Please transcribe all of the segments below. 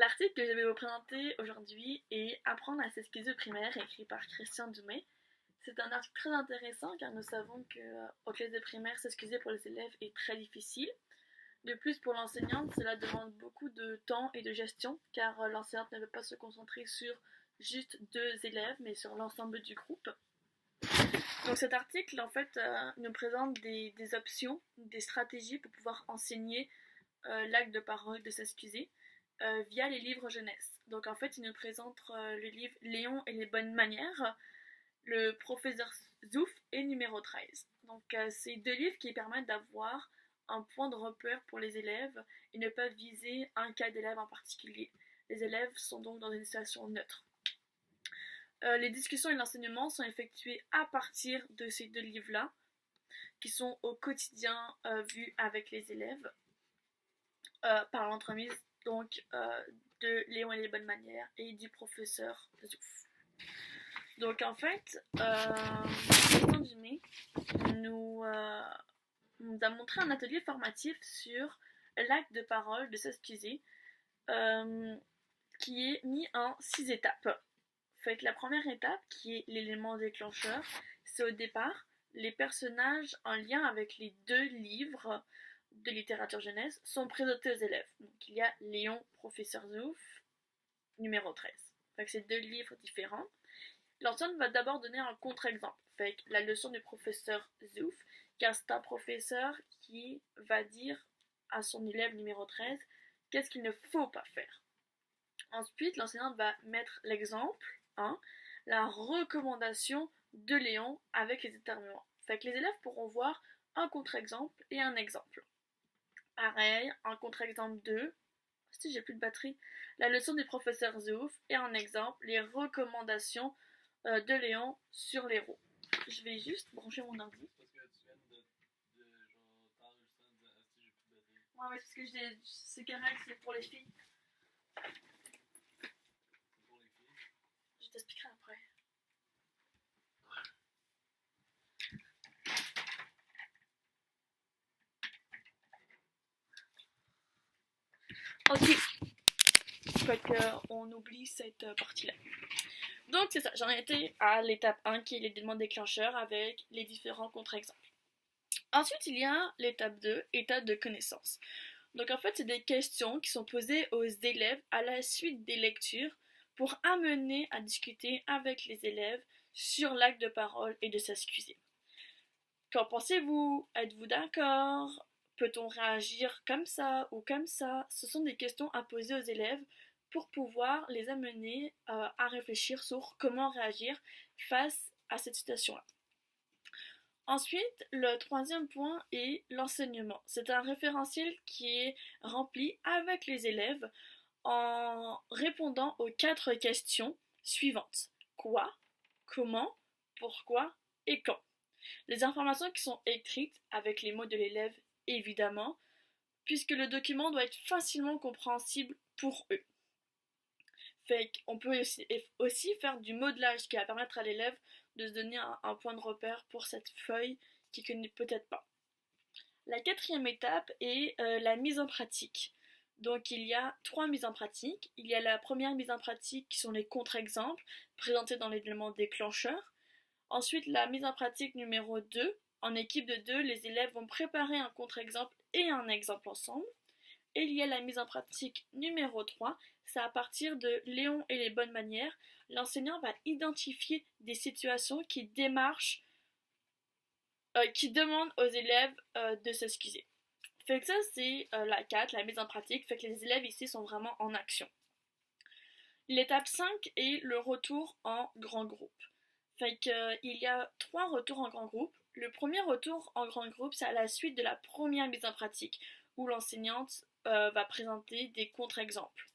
L'article que je vais vous présenter aujourd'hui est Apprendre à s'excuser au primaire, écrit par Christian Dumais. C'est un article très intéressant car nous savons qu'aux classes de primaire, s'excuser pour les élèves est très difficile. De plus, pour l'enseignante, cela demande beaucoup de temps et de gestion car l'enseignante ne veut pas se concentrer sur juste 2 élèves mais sur l'ensemble du groupe. Donc cet article en fait nous présente des options, des stratégies pour pouvoir enseigner l'acte de parole de s'excuser via les livres jeunesse. Donc en fait il nous présente le livre Léon et les bonnes manières, le professeur Zouf et numéro 13. Donc c'est 2 livres qui permettent d'avoir un point de repère pour les élèves et ne pas viser un cas d'élève en particulier. Les élèves sont donc dans une situation neutre. Les discussions et l'enseignement sont effectués à partir de ces 2 livres-là, qui sont au quotidien vus avec les élèves, par l'entremise donc de Léon et les bonnes manières et du professeur Zouf. Donc en fait, Christian Dumais nous a montré un atelier formatif sur l'acte de parole de s'excuser, qui est mis en 6 étapes. Fait que la première étape, qui est l'élément déclencheur, c'est au départ les personnages en lien avec les 2 livres de littérature jeunesse sont présentés aux élèves. Donc il y a Léon, professeur Zouf, numéro 13. Fait que c'est 2 livres différents. L'enseignant va d'abord donner un contre-exemple. Fait que la leçon du professeur Zouf, car c'est un professeur qui va dire à son élève numéro 13 qu'est-ce qu'il ne faut pas faire. Ensuite, l'enseignante va mettre l'exemple, la recommandation de Léon avec les déterminants. Fait que les élèves pourront voir un contre-exemple et un exemple. Pareil, un contre-exemple 2, si j'ai plus de batterie, la leçon du professeur Zouf et un exemple, les recommandations de Léon sur les roues. Je vais juste brancher mon ordi. Ouais, mais c'est parce que c'est correct, c'est pour les filles. Je t'expliquerai après. Ok. Fait qu'on oublie cette partie-là. Donc c'est ça, j'en ai été à l'étape 1 qui est l'élément déclencheur avec les différents contre-exemples. Ensuite il y a l'étape 2, étape de connaissance. Donc en fait c'est des questions qui sont posées aux élèves à la suite des lectures pour amener à discuter avec les élèves sur l'acte de parole et de s'excuser. Qu'en pensez-vous? Êtes-vous d'accord? Peut-on réagir comme ça ou comme ça? Ce sont des questions à poser aux élèves pour pouvoir les amener à réfléchir sur comment réagir face à cette situation-là. Ensuite, le 3e point est l'enseignement. C'est un référentiel qui est rempli avec les élèves en répondant aux 4 questions suivantes. Quoi? Comment? Pourquoi? Et quand? Les informations qui sont écrites avec les mots de l'élève, évidemment, puisque le document doit être facilement compréhensible pour eux. Fait qu'on peut aussi faire du modelage qui va permettre à l'élève de se donner un point de repère pour cette feuille qu'il ne connaît peut-être pas. La 4e étape est la mise en pratique. Donc il y a 3 mises en pratique. Il y a la première mise en pratique qui sont les contre-exemples présentés dans l'élément déclencheur. Ensuite, la mise en pratique numéro 2. En équipe de 2, les élèves vont préparer un contre-exemple et un exemple ensemble. Et il y a la mise en pratique numéro 3. C'est à partir de Léon et les bonnes manières. L'enseignant va identifier des situations qui demandent aux élèves de s'excuser. Fait que ça, c'est la 4, la mise en pratique. Fait que les élèves ici sont vraiment en action. L'étape 5 est le retour en grand groupe. Fait qu'il y a 3 retours en grand groupe. Le premier retour en grand groupe, c'est à la suite de la première mise en pratique, où l'enseignante va présenter des contre-exemples.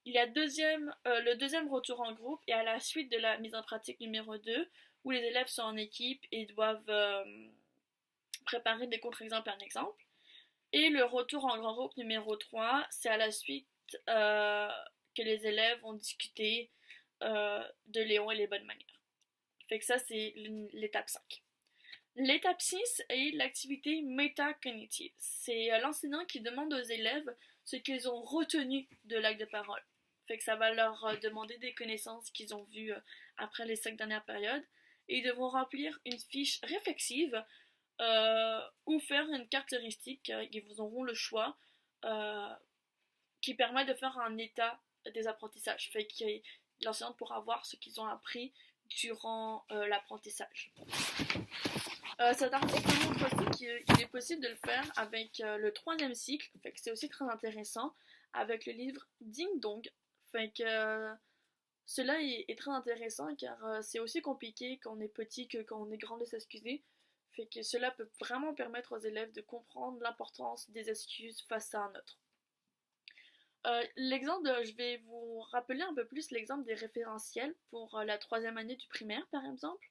Il y a le deuxième retour en groupe et à la suite de la mise en pratique numéro 2, où les élèves sont en équipe et doivent préparer des contre-exemples et un exemple. Et le retour en grand groupe numéro 3, c'est à la suite que les élèves vont discuter de Léon et les bonnes manières. Fait que ça, c'est l'étape 5. L'étape 6 est l'activité métacognitive. C'est l'enseignant qui demande aux élèves ce qu'ils ont retenu de l'acte de parole. Fait que ça va leur demander des connaissances qu'ils ont vues après les 5 dernières périodes. Et ils devront remplir une fiche réflexive ou faire une caractéristique. Ils vous auront le choix euh, qui permet de faire un état des apprentissages. Fait que l'enseignante pourra voir ce qu'ils ont appris durant l'apprentissage. Cet article montre aussi qu'il est possible de le faire avec le troisième cycle, fait que c'est aussi très intéressant, avec le livre Ding Dong. Fait que cela est très intéressant car c'est aussi compliqué quand on est petit que quand on est grand de s'excuser. Fait que cela peut vraiment permettre aux élèves de comprendre l'importance des excuses face à un autre. Je vais vous rappeler un peu plus l'exemple des référentiels pour la troisième année du primaire par exemple.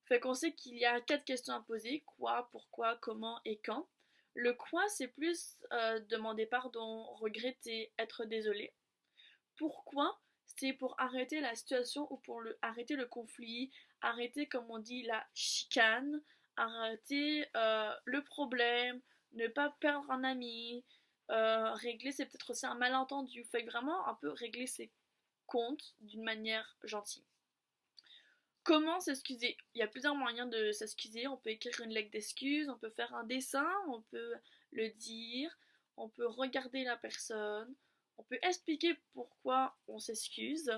Fait qu'on sait qu'il y a 4 questions à poser, quoi, pourquoi, comment et quand. Le quoi, c'est plus demander pardon, regretter, être désolé. Pourquoi, c'est pour arrêter la situation ou pour arrêter le conflit, arrêter, comme on dit, la chicane, arrêter le problème, ne pas perdre un ami, régler, c'est peut-être aussi un malentendu. Fait que vraiment un peu régler ses comptes d'une manière gentille. Comment s'excuser? Il y a plusieurs moyens de s'excuser. On peut écrire une lettre d'excuse, on peut faire un dessin, on peut le dire, on peut regarder la personne, on peut expliquer pourquoi on s'excuse.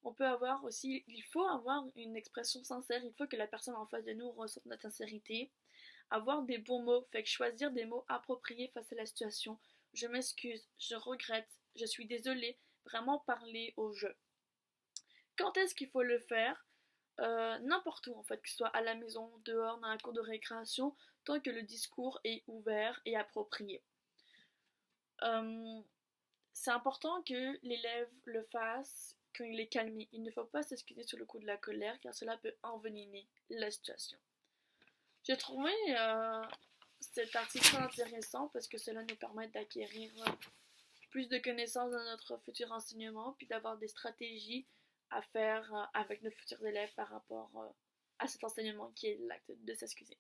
On peut avoir aussi, il faut avoir une expression sincère, il faut que la personne en face de nous ressente notre sincérité. Avoir des bons mots, fait que choisir des mots appropriés face à la situation. Je m'excuse, je regrette, je suis désolée. Vraiment parler au jeu. Quand est-ce qu'il faut le faire? N'importe où en fait, que ce soit à la maison, dehors, dans la cour de récréation, tant que le discours est ouvert et approprié. C'est important que l'élève le fasse quand il est calmé. Il ne faut pas s'excuser sur le coup de la colère car cela peut envenimer la situation. J'ai trouvé cet article très intéressant parce que cela nous permet d'acquérir plus de connaissances dans notre futur enseignement puis d'avoir des stratégies à faire avec nos futurs élèves par rapport à cet enseignement qui est l'acte de s'excuser.